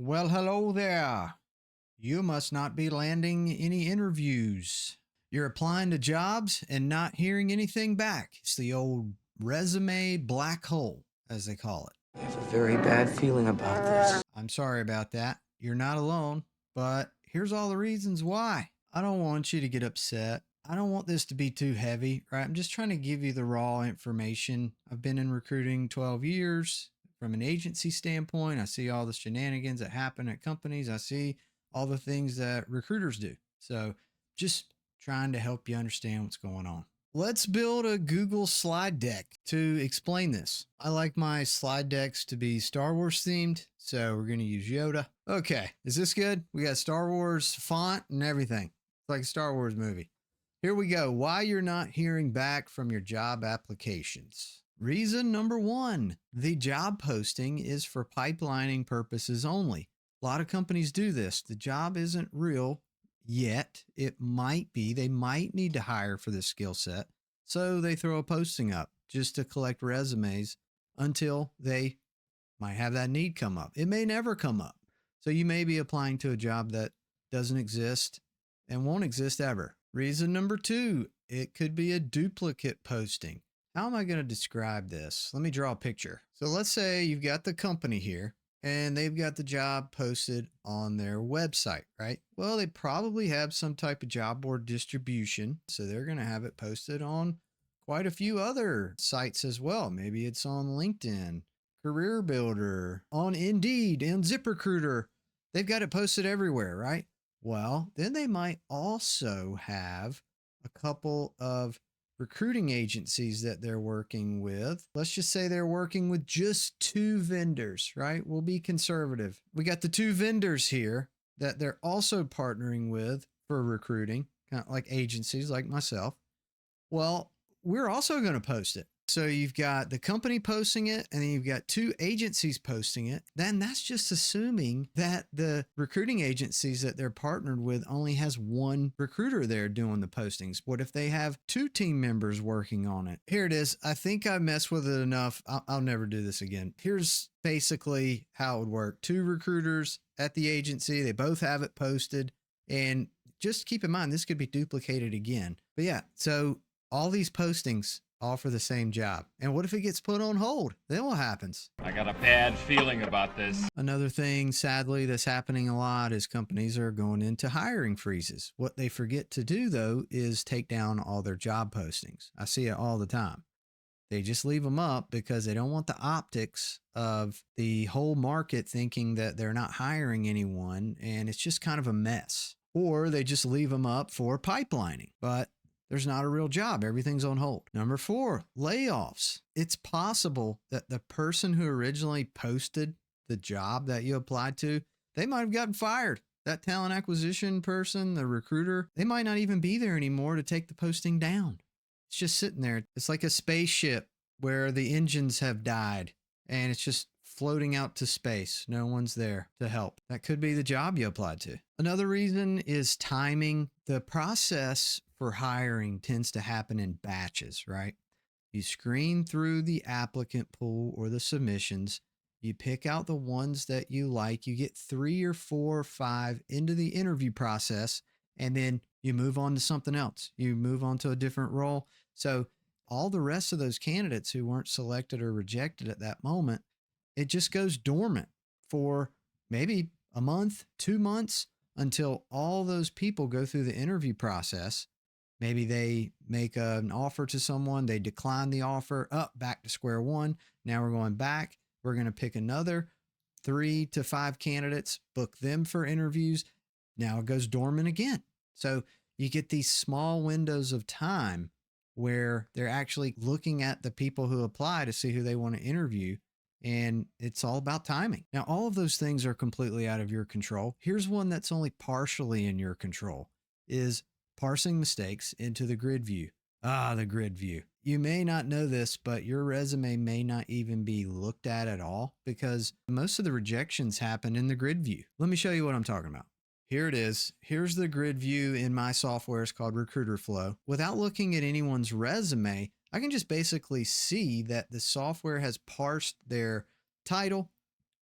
Well, hello there. You must not be landing any interviews. You're applying to jobs and not hearing anything back. It's the old resume black hole, as they call it. I have a very bad feeling about this. I'm sorry about that. You're not alone, but here's all the reasons why. I don't want you to get upset. I don't want this to be too heavy, right? I'm just trying to give you the raw information. I've been in recruiting 12 years. From an agency standpoint, I see all the shenanigans that happen at companies. I see all the things that recruiters do. So just trying to help you understand what's going on. Let's build a Google slide deck to explain this. I like my slide decks to be Star Wars themed, so we're going to use Yoda. Okay, is this good? We got Star Wars font and everything. It's like a Star Wars movie. Here we go. Why you're not hearing back from your job applications. Reason number one, the job posting is for pipelining purposes only. A lot of companies do this. The job isn't real yet. It might be. They might need to hire for this skill set. So they throw a posting up just to collect resumes until they might have that need come up. It may never come up. So you may be applying to a job that doesn't exist and won't exist ever. Reason number two, it could be a duplicate posting. How am I going to describe this? Let me draw a picture. So let's say you've got the company here and they've got the job posted on their website, right? Well, they probably have some type of job board distribution. So they're going to have it posted on quite a few other sites as well. Maybe it's on LinkedIn, Career Builder, on Indeed, and ZipRecruiter. They've got it posted everywhere, right? Well, then they might also have a couple of recruiting agencies that they're working with. Let's just say they're working with just two vendors, right? We'll be conservative. We got the two vendors here that they're also partnering with for recruiting, kind of like agencies like myself. Well, we're also going to post it. So you've got the company posting it and then you've got two agencies posting it. Then that's just assuming that the recruiting agencies that they're partnered with only has one recruiter there doing the postings. What if they have two team members working on it? Here it is. I think I messed with it enough. I'll never do this again. Here's basically how it would work. Two recruiters at the agency. They both have it posted. And just keep in mind, this could be duplicated again. But yeah, so all these postings all for the same job. And what if it gets put on hold? Then what happens? I got a bad feeling about this. Another thing, sadly, that's happening a lot is companies are going into hiring freezes. What they forget to do, though, is take down all their job postings. I see it all the time. They just leave them up because they don't want the optics of the whole market thinking that they're not hiring anyone, and it's just kind of a mess. Or they just leave them up for pipelining. But there's not a real job. Everything's on hold. Number four, layoffs. It's possible that the person who originally posted the job that you applied to, they might have gotten fired. That talent acquisition person, the recruiter, they might not even be there anymore to take the posting down. It's just sitting there. It's like a spaceship where the engines have died and it's just floating out to space. No one's there to help. That could be the job you applied to. Another reason is timing. The process for hiring tends to happen in batches, right? You screen through the applicant pool or the submissions. You pick out the ones that you like. You get 3 or 4 or 5 into the interview process, and then you move on to something else. You move on to a different role. So all the rest of those candidates who weren't selected or rejected at that moment, it just goes dormant for maybe a month, 2 months, until all those people go through the interview process. Maybe they make an offer to someone, they decline the offer, back to square one. Now we're going back. We're going to pick another 3 to 5 candidates, book them for interviews. Now it goes dormant again. So you get these small windows of time where they're actually looking at the people who apply to see who they want to interview. And it's all about timing. Now, all of those things are completely out of your control. Here's one that's only partially in your control, is parsing mistakes into the grid view. The grid view. You may not know this, but your resume may not even be looked at all because most of the rejections happen in the grid view. Let me show you what I'm talking about. Here it is. Here's the grid view in my software. It's called Recruiter Flow. Without looking at anyone's resume, I can just basically see that the software has parsed their title,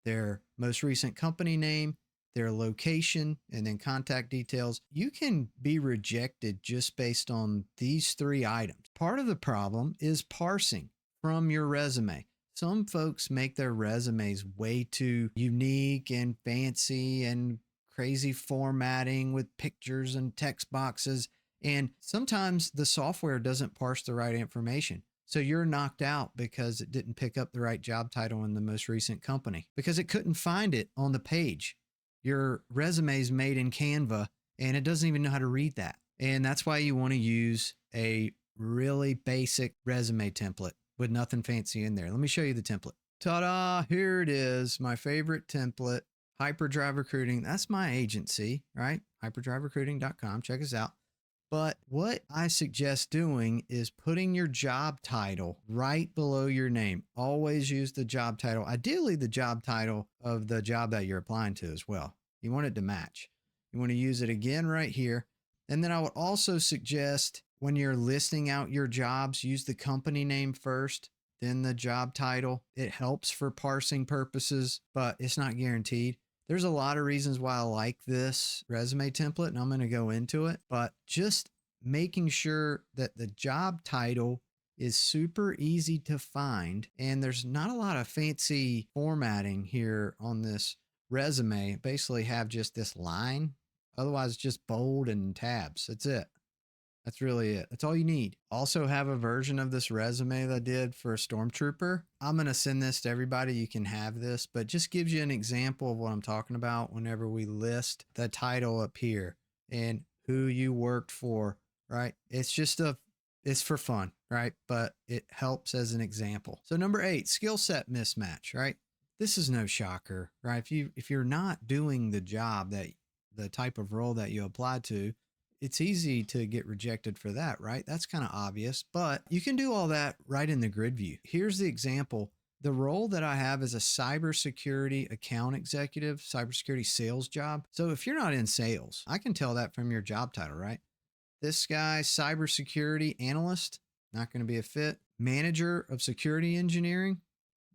their most recent company name, their location, and then contact details. You can be rejected just based on these three items. Part of the problem is parsing from your resume. Some folks make their resumes way too unique and fancy and crazy formatting with pictures and text boxes. And sometimes the software doesn't parse the right information. So you're knocked out because it didn't pick up the right job title in the most recent company because it couldn't find it on the page. Your resume is made in Canva and it doesn't even know how to read that. And that's why you want to use a really basic resume template with nothing fancy in there. Let me show you the template. Ta-da, here it is, my favorite template, Hyperdrive Recruiting. That's my agency, right? Hyperdriverecruiting.com. Check us out. But what I suggest doing is putting your job title right below your name. Always use the job title, ideally the job title of the job that you're applying to as well. You want it to match. You want to use it again right here. And then I would also suggest when you're listing out your jobs, use the company name first, then the job title. It helps for parsing purposes, but it's not guaranteed. There's a lot of reasons why I like this resume template, and I'm going to go into it, but just making sure that the job title is super easy to find and there's not a lot of fancy formatting here on this resume. Basically have just this line. Otherwise, it's just bold and tabs. That's it. That's really it. That's all you need. Also have a version of this resume that I did for a stormtrooper. I'm going to send this to everybody. You can have this, but just gives you an example of what I'm talking about whenever we list the title up here and who you worked for, right? It's just it's for fun, right? But it helps as an example. So number 8, skill set mismatch, right? This is no shocker, right? If you're not doing the job that the type of role that you applied to, it's easy to get rejected for that, right? That's kind of obvious, but you can do all that right in the grid view. Here's the example. The role that I have is a cybersecurity account executive, cybersecurity sales job. So if you're not in sales, I can tell that from your job title, right? This guy, cybersecurity analyst, not going to be a fit. Manager of security engineering,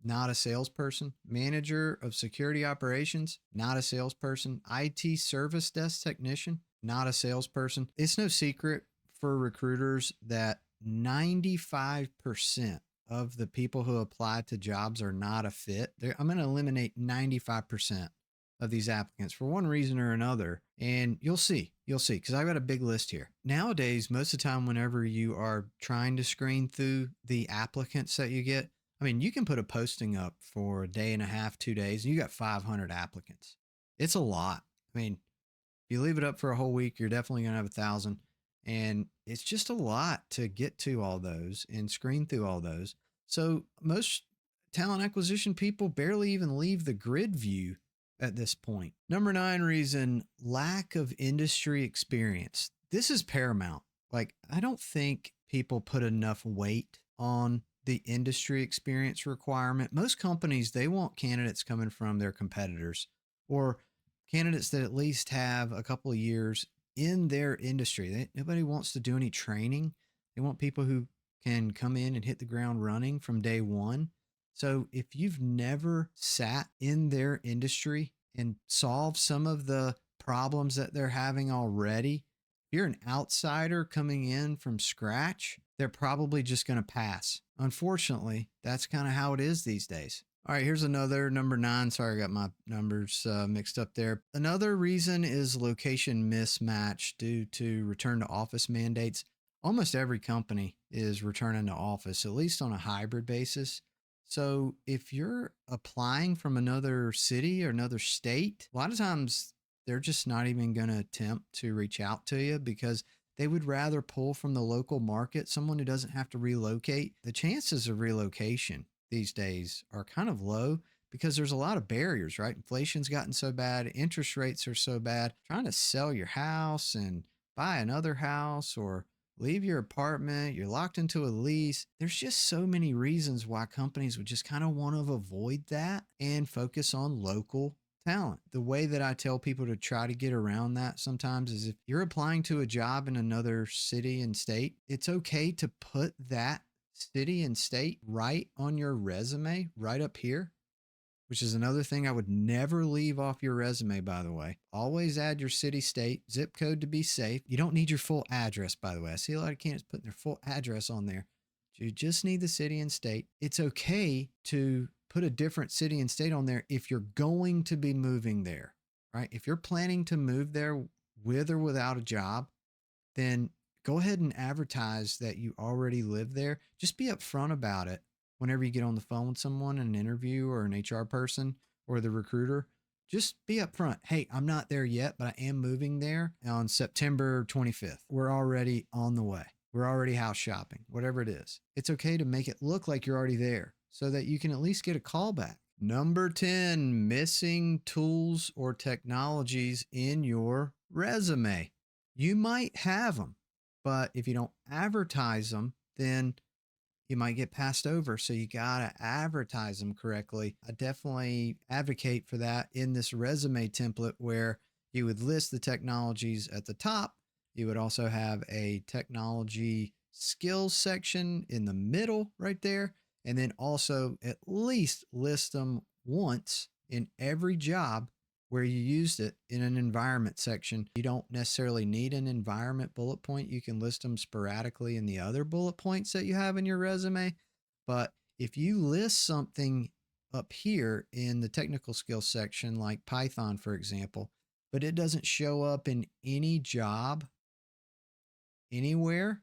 not a salesperson. Manager of security operations, not a salesperson. IT service desk technician, not a salesperson. It's no secret for recruiters that 95% of the people who apply to jobs are not a fit. I'm going to eliminate 95% of these applicants for one reason or another. And you'll see, because I've got a big list here. Nowadays, most of the time, whenever you are trying to screen through the applicants that you get, I mean, you can put a posting up for a day and a half, 2 days, and you got 500 applicants. It's a lot. I mean, if you leave it up for a whole week, you're definitely going to have 1,000. And it's just a lot to get to all those and screen through all those. So most talent acquisition people barely even leave the grid view at this point. Number 9 reason, lack of industry experience. This is paramount. Like, I don't think people put enough weight on the industry experience requirement. Most companies, they want candidates coming from their competitors or candidates that at least have a couple of years in their industry. Nobody wants to do any training. They want people who can come in and hit the ground running from day one. So if you've never sat in their industry and solved some of the problems that they're having already, if you're an outsider coming in from scratch, they're probably just going to pass. Unfortunately, that's kind of how it is these days. All right, here's another number 9. Sorry, I got my numbers mixed up there. Another reason is location mismatch due to return to office mandates. Almost every company is returning to office, at least on a hybrid basis. So if you're applying from another city or another state, a lot of times they're just not even going to attempt to reach out to you because they would rather pull from the local market, someone who doesn't have to relocate. The chances of relocation these days are kind of low because there's a lot of barriers, right? Inflation's gotten so bad, interest rates are so bad. Trying to sell your house and buy another house or leave your apartment, you're locked into a lease. There's just so many reasons why companies would just kind of want to avoid that and focus on local talent. The way that I tell people to try to get around that sometimes is if you're applying to a job in another city and state, it's okay to put that city and state right on your resume, right up here. which is another thing I would never leave off your resume, by the way. Always add your city, state, zip code to be safe. You don't need your full address, by the way. I see a lot of candidates putting their full address on there. You just need the city and state. It's okay to put a different city and state on there if you're going to be moving there, right? If you're planning to move there with or without a job, then go ahead and advertise that you already live there. Just be upfront about it whenever you get on the phone with someone in an interview or an HR person or the recruiter. Just be upfront. Hey, I'm not there yet, but I am moving there on September 25th. We're already on the way. We're already house shopping, whatever it is. It's okay to make it look like you're already there so that you can at least get a call back. Number 10, missing tools or technologies in your resume. You might have them, but if you don't advertise them, then you might get passed over. So you got to advertise them correctly. I definitely advocate for that in this resume template where you would list the technologies at the top. You would also have a technology skills section in the middle right there. And then also at least list them once in every job where you used it in an environment section. You don't necessarily need an environment bullet point. You can list them sporadically in the other bullet points that you have in your resume. But if you list something up here in the technical skills section, like Python, for example, but it doesn't show up in any job anywhere,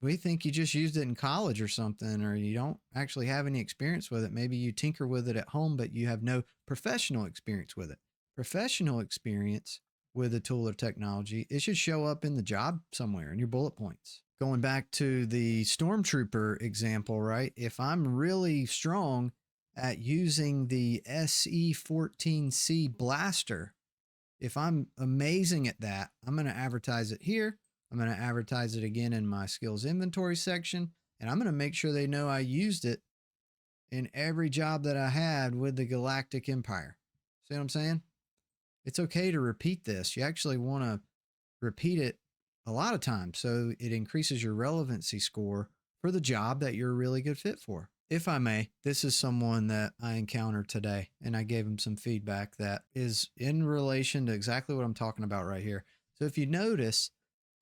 we think you just used it in college or something, or you don't actually have any experience with it. Maybe you tinker with it at home, but you have no professional experience with it. Professional experience with a tool or technology, it should show up in the job somewhere in your bullet points. Going back to the stormtrooper example, right? If I'm really strong at using the SE-14C blaster, if I'm amazing at that, I'm going to advertise it here. I'm going to advertise it again in my skills inventory section, and I'm going to make sure they know I used it in every job that I had with the Galactic Empire. See what I'm saying? It's okay to repeat this. You actually want to repeat it a lot of times so it increases your relevancy score for the job that you're a really good fit for. If I may, this is someone that I encountered today, and I gave him some feedback that is in relation to exactly what I'm talking about right here. So if you notice,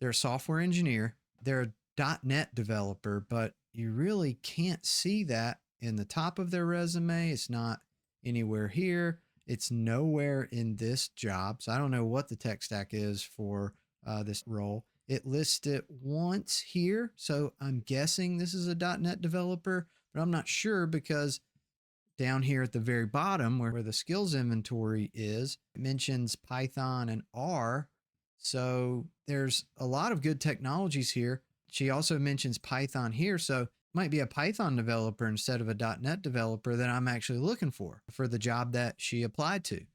they're a software engineer, they're a .NET developer, but you really can't see that in the top of their resume. It's not anywhere here. It's nowhere in this job. So I don't know what the tech stack is for this role. It lists it once here. So I'm guessing this is a .NET developer, but I'm not sure because down here at the very bottom where the skills inventory is, it mentions Python and R. So there's a lot of good technologies here. She also mentions Python here. So it might be a Python developer instead of a .NET developer that I'm actually looking for the job that she applied to.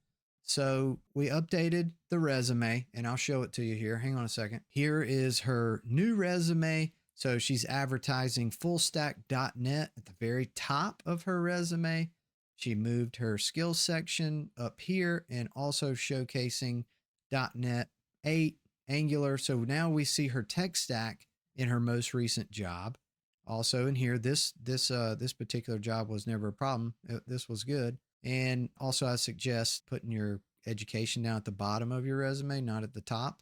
So we updated the resume, and I'll show it to you here. Hang on a second. Here is her new resume. So she's advertising full stack .NET at the very top of her resume. She moved her skills section up here and also showcasing .NET 8, Angular. So now we see her tech stack in her most recent job. Also in here, this particular job was never a problem. This was good. And also I suggest putting your education down at the bottom of your resume, not at the top,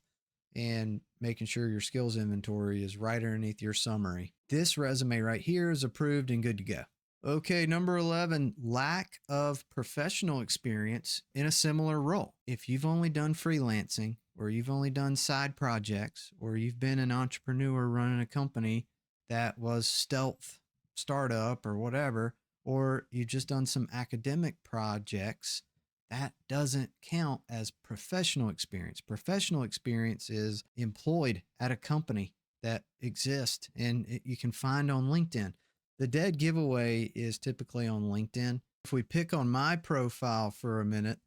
and making sure your skills inventory is right underneath your summary. This resume right here is approved and good to go. Okay, number 11, lack of professional experience in a similar role. If you've only done freelancing, or you've only done side projects, or you've been an entrepreneur running a company that was stealth startup or whatever, or you've just done some academic projects, that doesn't count as professional experience. Professional experience is employed at a company that exists and you can find on LinkedIn. The dead giveaway is typically on LinkedIn. If we pick on my profile for a minute,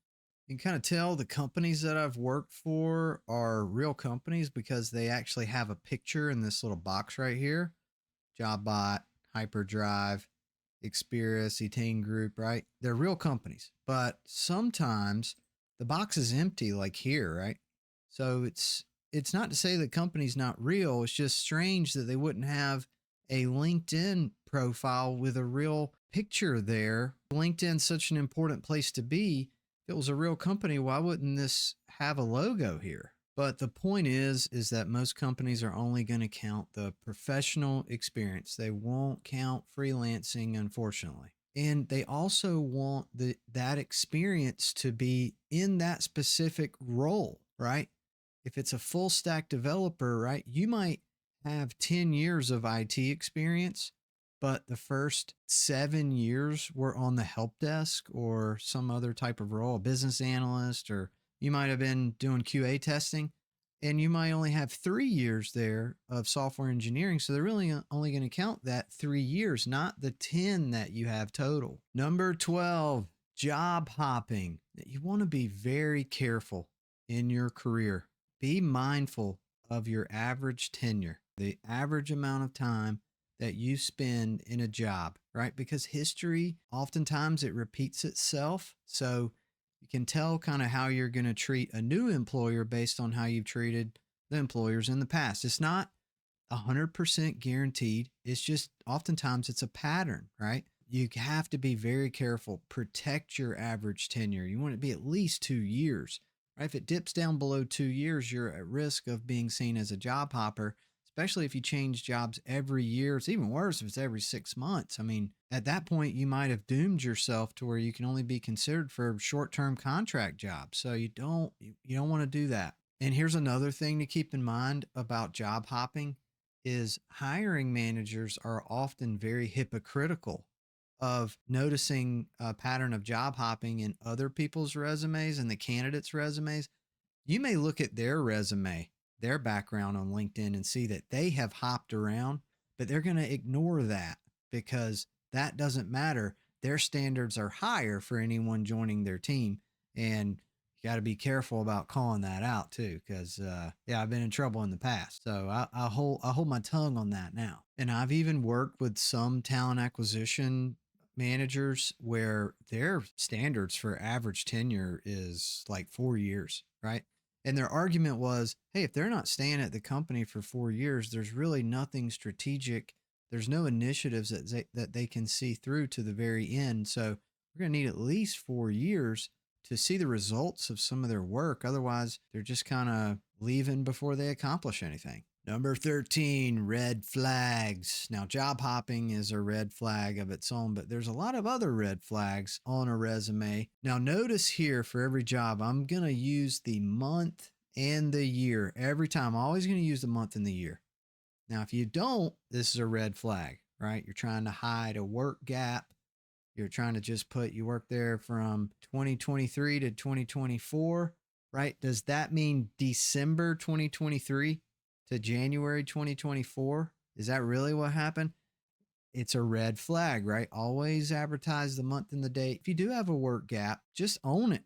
you can kind of tell the companies that I've worked for are real companies because they actually have a picture in this little box right here. JobBot, Hyperdrive, Experis, Etain Group, right? They're real companies, but sometimes the box is empty like here, right? So it's not to say the company's not real. It's just strange that they wouldn't have a LinkedIn profile with a real picture there. LinkedIn's such an important place to be. If it was a real company, why wouldn't this have a logo here? But the point is that most companies are only going to count the professional experience. They won't count freelancing, unfortunately. And they also want that experience to be in that specific role, right? If it's a full stack developer, right, you might have 10 years of IT experience, but the first 7 years were on the help desk or some other type of role, a business analyst, or you might have been doing QA testing, and you might only have 3 years there of software engineering. So they're really only going to count that 3 years, not the 10 that you have total. Number 12, job hopping. You want to be very careful in your career. Be mindful of your average tenure, the average amount of time that you spend in a job, right? Because history, oftentimes it repeats itself. So you can tell kind of how you're going to treat a new employer based on how you've treated the employers in the past. It's not 100% guaranteed. It's just oftentimes it's a pattern, right? You have to be very careful. Protect your average tenure. You want it to be at least 2 years, right? If it dips down below 2 years, you're at risk of being seen as a job hopper, especially if you change jobs every year. It's even worse if it's every 6 months. I mean, at that point, you might have doomed yourself to where you can only be considered for short-term contract jobs. So you don't want to do that. And here's another thing to keep in mind about job hopping is hiring managers are often very hypocritical of noticing a pattern of job hopping in other people's resumes and the candidates' resumes. You may look at their resume, their background on LinkedIn, and see that they have hopped around, but they're going to ignore that because that doesn't matter. Their standards are higher for anyone joining their team. And you got to be careful about calling that out too, because yeah, I've been in trouble in the past. So I hold my tongue on that now. And I've even worked with some talent acquisition managers where their standards for average tenure is like 4 years, right? And their argument was, hey, if they're not staying at the company for 4 years, there's really nothing strategic. There's no initiatives that they can see through to the very end. So we're going to need at least 4 years to see the results of some of their work. Otherwise, they're just kind of leaving before they accomplish anything. Number 13, red flags. Now, job hopping is a red flag of its own, but there's a lot of other red flags on a resume. Now, notice here for every job, I'm going to use the month and the year every time. I'm always going to use the month and the year. Now, if you don't, this is a red flag, right? You're trying to hide a work gap. You're trying to just put you work there from 2023 to 2024, right? Does that mean December 2023 to January 2024? Is that really what happened? It's a red flag, right? Always advertise the month and the date. If you do have a work gap, just own it.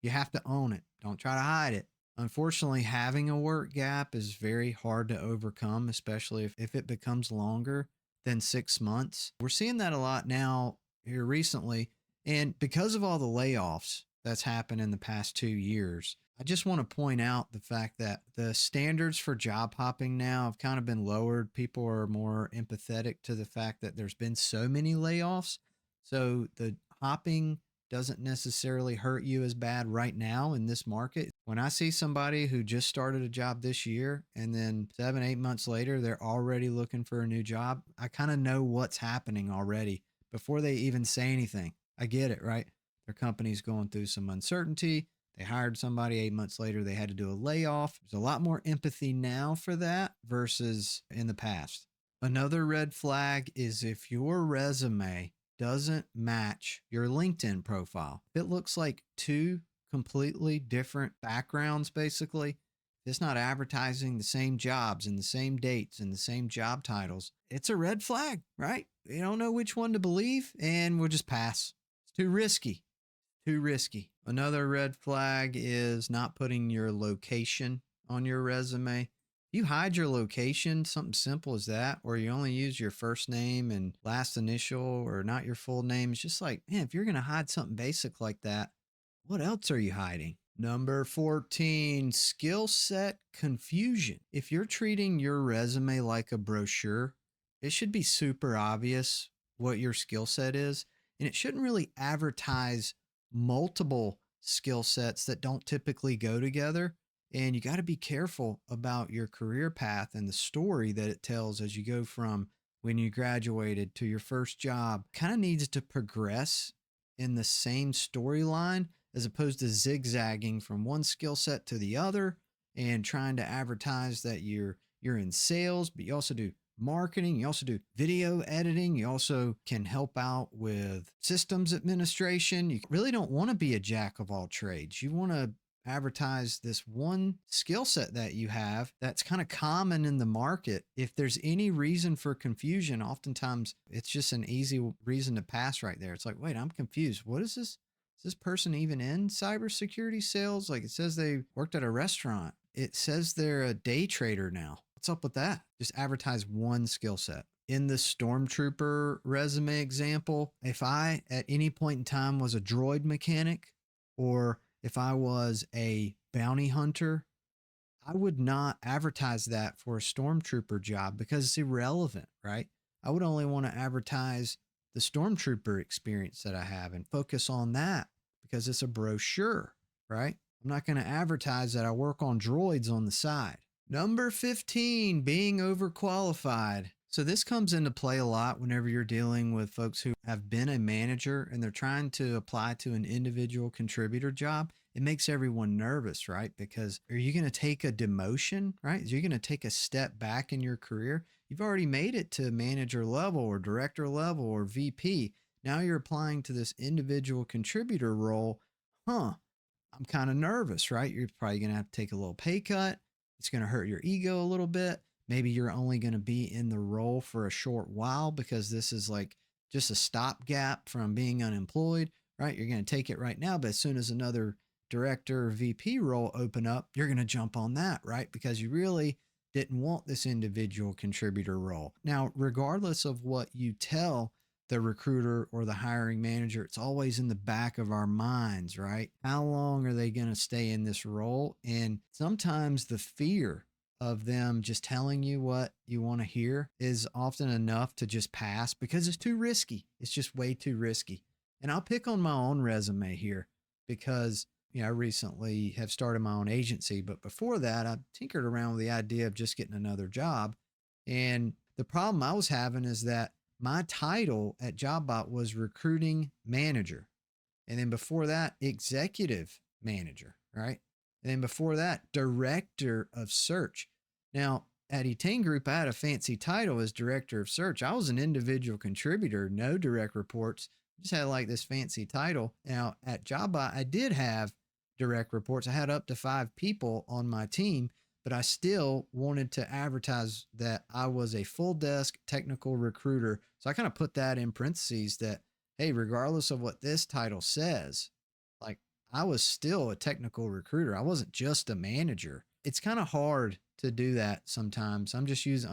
You have to own it. Don't try to hide it. Unfortunately, having a work gap is very hard to overcome, especially if it becomes longer than 6 months. We're seeing that a lot now here recently. And because of all the layoffs that's happened in the past 2 years, I just want to point out the fact that the standards for job hopping now have kind of been lowered. People are more empathetic to the fact that there's been so many layoffs. So the hopping doesn't necessarily hurt you as bad right now in this market. When I see somebody who just started a job this year and then 7, 8 months later, they're already looking for a new job, I kind of know what's happening already before they even say anything. I get it, right? Their company's going through some uncertainty. They hired somebody 8 months later, they had to do a layoff. There's a lot more empathy now for that versus in the past. Another red flag is if your resume doesn't match your LinkedIn profile. If it looks like two completely different backgrounds, basically, it's not advertising the same jobs and the same dates and the same job titles, it's a red flag, right? You don't know which one to believe, and we'll just pass. It's too risky. Too risky. Another red flag is not putting your location on your resume. You hide your location, something simple as that, or you only use your first name and last initial or not your full name. It's just like, man, if you're going to hide something basic like that, what else are you hiding? Number 14, skill set confusion. If you're treating your resume like a brochure, it should be super obvious what your skill set is. And it shouldn't really advertise multiple skill sets that don't typically go together. And you got to be careful about your career path and the story that it tells as you go from when you graduated to your first job. Kind of needs to progress in the same storyline as opposed to zigzagging from one skill set to the other and trying to advertise that you're in sales, but you also do marketing, you also do video editing, you also can help out with systems administration. You really don't want to be a jack of all trades. You want to advertise this one skill set that you have that's kind of common in the market. If there's any reason for confusion, oftentimes it's just an easy reason to pass right there. It's like, wait, I'm confused. What is this? Is this person even in cybersecurity sales? Like, it says they worked at a restaurant. It says they're a day trader now. What's up with that? Just advertise one skill set. In the Stormtrooper resume example, if I at any point in time was a droid mechanic, or if I was a bounty hunter, I would not advertise that for a Stormtrooper job because it's irrelevant, right? I would only want to advertise the Stormtrooper experience that I have and focus on that because it's a brochure, right? I'm not going to advertise that I work on droids on the side. Number 15, being overqualified. So this comes into play a lot whenever you're dealing with folks who have been a manager and they're trying to apply to an individual contributor job. It makes everyone nervous, right? Because are you going to take a demotion, right? Are you going to take a step back in your career? You've already made it to manager level or director level or VP. Now you're applying to this individual contributor role. I'm kind of nervous, right? You're probably going to have to take a little pay cut. It's going to hurt your ego a little bit. Maybe you're only going to be in the role for a short while because this is like just a stopgap from being unemployed, right? You're going to take it right now, but as soon as another director or VP role open up, you're going to jump on that, right? Because you really didn't want this individual contributor role. Now, regardless of what you tell the recruiter or the hiring manager, it's always in the back of our minds, right? How long are they going to stay in this role? And sometimes the fear of them just telling you what you want to hear is often enough to just pass because it's too risky. It's just way too risky. And I'll pick on my own resume here because I recently have started my own agency, but before that, I tinkered around with the idea of just getting another job. And the problem I was having is that my title at JobBot was recruiting manager. And then before that, executive manager, right? And then before that, director of search. Now, at E10 Group, I had a fancy title as director of search. I was an individual contributor, no direct reports, just had like this fancy title. Now, at JobBot, I did have direct reports. I had up to 5 people on my team, but I still wanted to advertise that I was a full desk technical recruiter. So I kind of put that in parentheses that, hey, regardless of what this title says, like I was still a technical recruiter. I wasn't just a manager. It's kind of hard to do that sometimes. I'm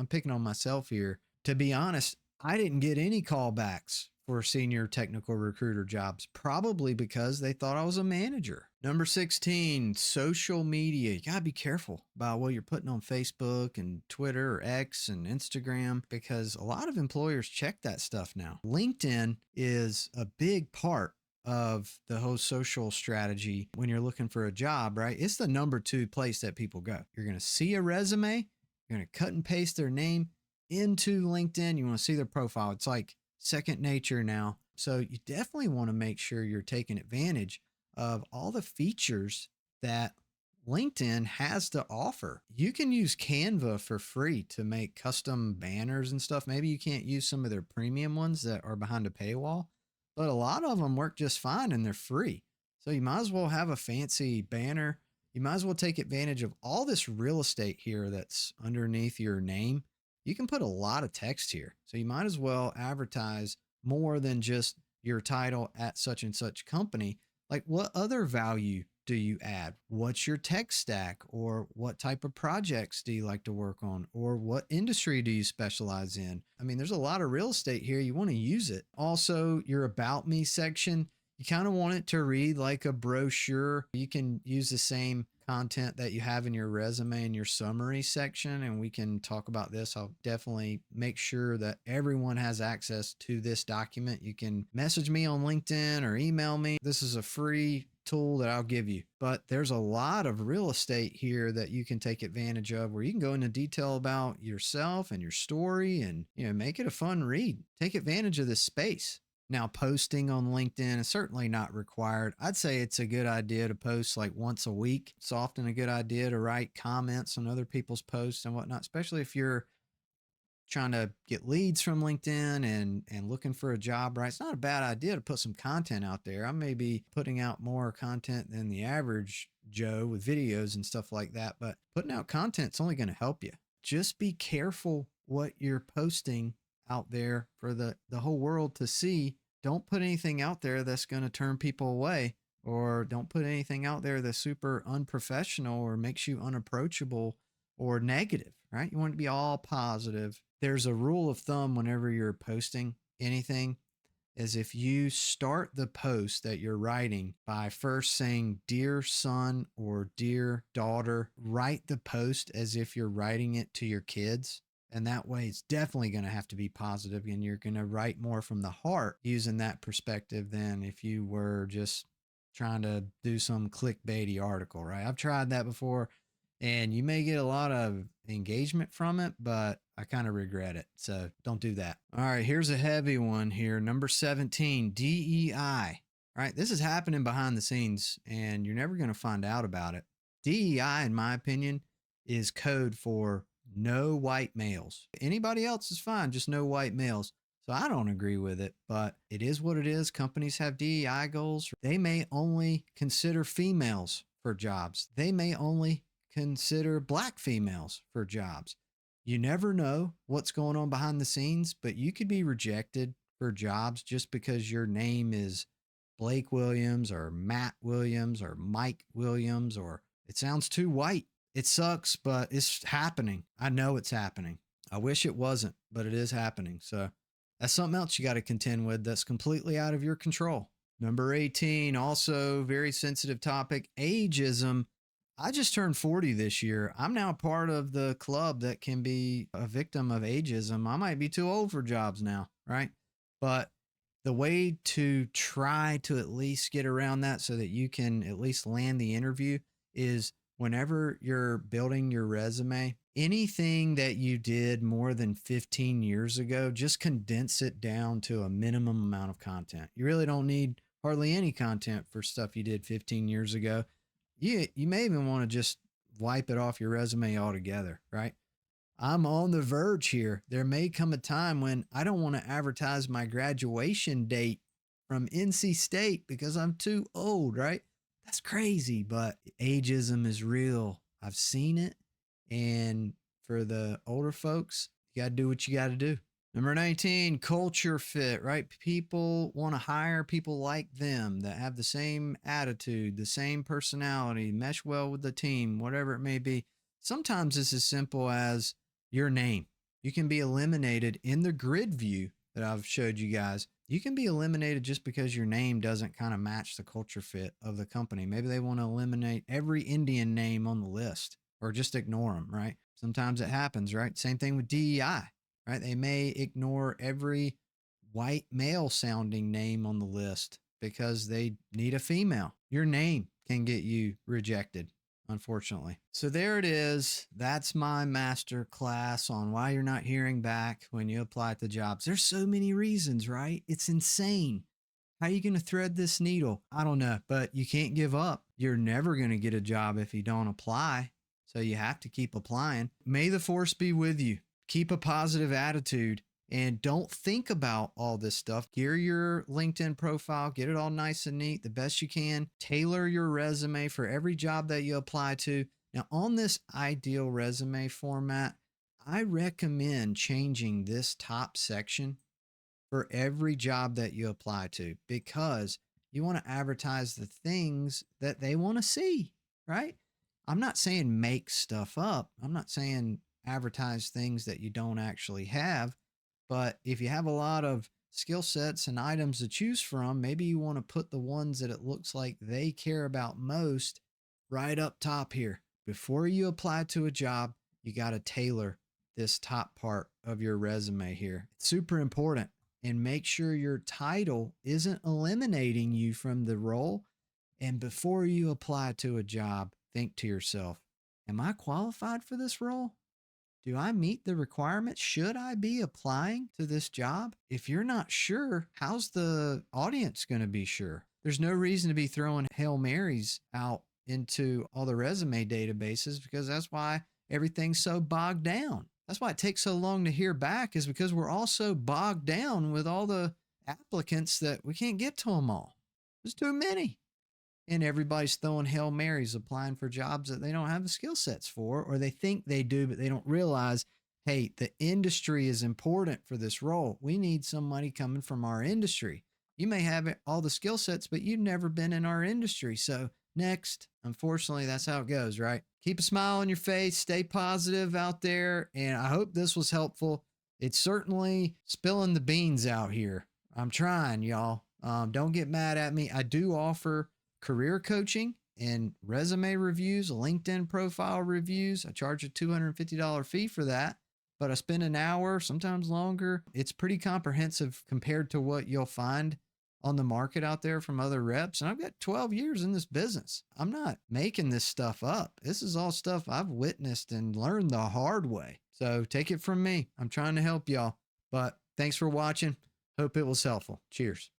picking on myself here. To be honest, I didn't get any callbacks for senior technical recruiter jobs, probably because they thought I was a manager. Number 16, social media. You got to be careful about what you're putting on Facebook and Twitter or X and Instagram because a lot of employers check that stuff now. LinkedIn is a big part of the whole social strategy when you're looking for a job, right? It's the number 2 place that people go. You're going to see a resume, you're going to cut and paste their name into LinkedIn. You want to see their profile. It's like second nature now. So you definitely want to make sure you're taking advantage of all the features that LinkedIn has to offer. You can use Canva for free to make custom banners and stuff. Maybe you can't use some of their premium ones that are behind a paywall, but a lot of them work just fine and they're free. So you might as well have a fancy banner. You might as well take advantage of all this real estate here that's underneath your name. You can put a lot of text here. So you might as well advertise more than just your title at such and such company. Like, what other value do you add? What's your tech stack? Or what type of projects do you like to work on? Or what industry do you specialize in? I mean, there's a lot of real estate here. You want to use it. Also, your About Me section, you kind of want it to read like a brochure. You can use the same content that you have in your resume and your summary section, and we can talk about this. I'll definitely make sure that everyone has access to this document. You can message me on LinkedIn or email me. This is a free tool that I'll give you. But there's a lot of real estate here that you can take advantage of, where you can go into detail about yourself and your story and, make it a fun read. Take advantage of this space. Now, posting on LinkedIn is certainly not required. I'd say it's a good idea to post like once a week. It's often a good idea to write comments on other people's posts and whatnot, especially if you're trying to get leads from LinkedIn and looking for a job, right? It's not a bad idea to put some content out there. I may be putting out more content than the average Joe with videos and stuff like that, but putting out content's only going to help you. Just be careful what you're posting out there for the whole world to see. Don't put anything out there that's going to turn people away, or don't put anything out there that's super unprofessional or makes you unapproachable or negative, right? You want it to be all positive. There's a rule of thumb whenever you're posting anything, is if you start the post that you're writing by first saying dear son or dear daughter, write the post as if you're writing it to your kids. And that way it's definitely going to have to be positive, and you're going to write more from the heart using that perspective than if you were just trying to do some clickbaity article, right? I've tried that before, and you may get a lot of engagement from it, but I kind of regret it. So don't do that. All right, here's a heavy one here. Number 17, DEI. All right, this is happening behind the scenes, and you're never going to find out about it. DEI, in my opinion, is code for no white males. Anybody else is fine, just no white males. So I don't agree with it, but it is what it is. Companies have DEI goals. They may only consider females for jobs. They may only consider black females for jobs. You never know what's going on behind the scenes, but you could be rejected for jobs just because your name is Blake Williams or Matt Williams or Mike Williams, or it sounds too white. It sucks, but it's happening. I know it's happening. I wish it wasn't, but it is happening. So that's something else you got to contend with that's completely out of your control. Number 18, also very sensitive topic, ageism. I just turned 40 this year. I'm now part of the club that can be a victim of ageism. I might be too old for jobs now, right? But the way to try to at least get around that so that you can at least land the interview is, whenever you're building your resume, anything that you did more than 15 years ago, just condense it down to a minimum amount of content. You really don't need hardly any content for stuff you did 15 years ago. You may even want to just wipe it off your resume altogether, right? I'm on the verge here. There may come a time when I don't want to advertise my graduation date from NC State because I'm too old, right? That's crazy, but ageism is real. I've seen it. And for the older folks, you got to do what you got to do. Number 19, culture fit, right? People want to hire people like them that have the same attitude, the same personality, mesh well with the team, whatever it may be. Sometimes it's as simple as your name. You can be eliminated in the grid view that I've showed you guys. You can be eliminated just because your name doesn't kind of match the culture fit of the company. Maybe they want to eliminate every Indian name on the list or just ignore them, right? Sometimes it happens, right? Same thing with DEI, right? They may ignore every white male sounding name on the list because they need a female. Your name can get you rejected, unfortunately. So there it is. That's my master class on why you're not hearing back when you apply to jobs. There's so many reasons, right? It's insane. How are you going to thread this needle? I don't know, but you can't give up. You're never going to get a job if you don't apply. So you have to keep applying. May the force be with you. Keep a positive attitude and don't think about all this stuff. Gear your LinkedIn profile, get it all nice and neat, the best you can. Tailor your resume for every job that you apply to. Now, on this ideal resume format, I recommend changing this top section for every job that you apply to, because you want to advertise the things that they want to see, right? I'm not saying make stuff up. I'm not saying advertise things that you don't actually have. But if you have a lot of skill sets and items to choose from, maybe you want to put the ones that it looks like they care about most right up top here. Before you apply to a job, you got to tailor this top part of your resume here. It's super important. And make sure your title isn't eliminating you from the role. And before you apply to a job, think to yourself, am I qualified for this role? Do I meet the requirements? Should I be applying to this job? If you're not sure, how's the audience going to be sure? There's no reason to be throwing Hail Marys out into all the resume databases, because that's why everything's so bogged down. That's why it takes so long to hear back, is because we're all so bogged down with all the applicants that we can't get to them all. There's too many. And everybody's throwing Hail Marys applying for jobs that they don't have the skill sets for, or they think they do, but they don't realize, hey, the industry is important for this role. We need somebody coming from our industry. You may have all the skill sets, but you've never been in our industry. So next, unfortunately, that's how it goes, right? Keep a smile on your face, stay positive out there. And I hope this was helpful. It's certainly spilling the beans out here. I'm trying, y'all. Don't get mad at me. I do offer career coaching and resume reviews, LinkedIn profile reviews. I charge a $250 fee for that, but I spend an hour, sometimes longer. It's pretty comprehensive compared to what you'll find on the market out there from other reps. And I've got 12 years in this business. I'm not making this stuff up. This is all stuff I've witnessed and learned the hard way. So take it from me. I'm trying to help y'all, but thanks for watching. Hope it was helpful. Cheers.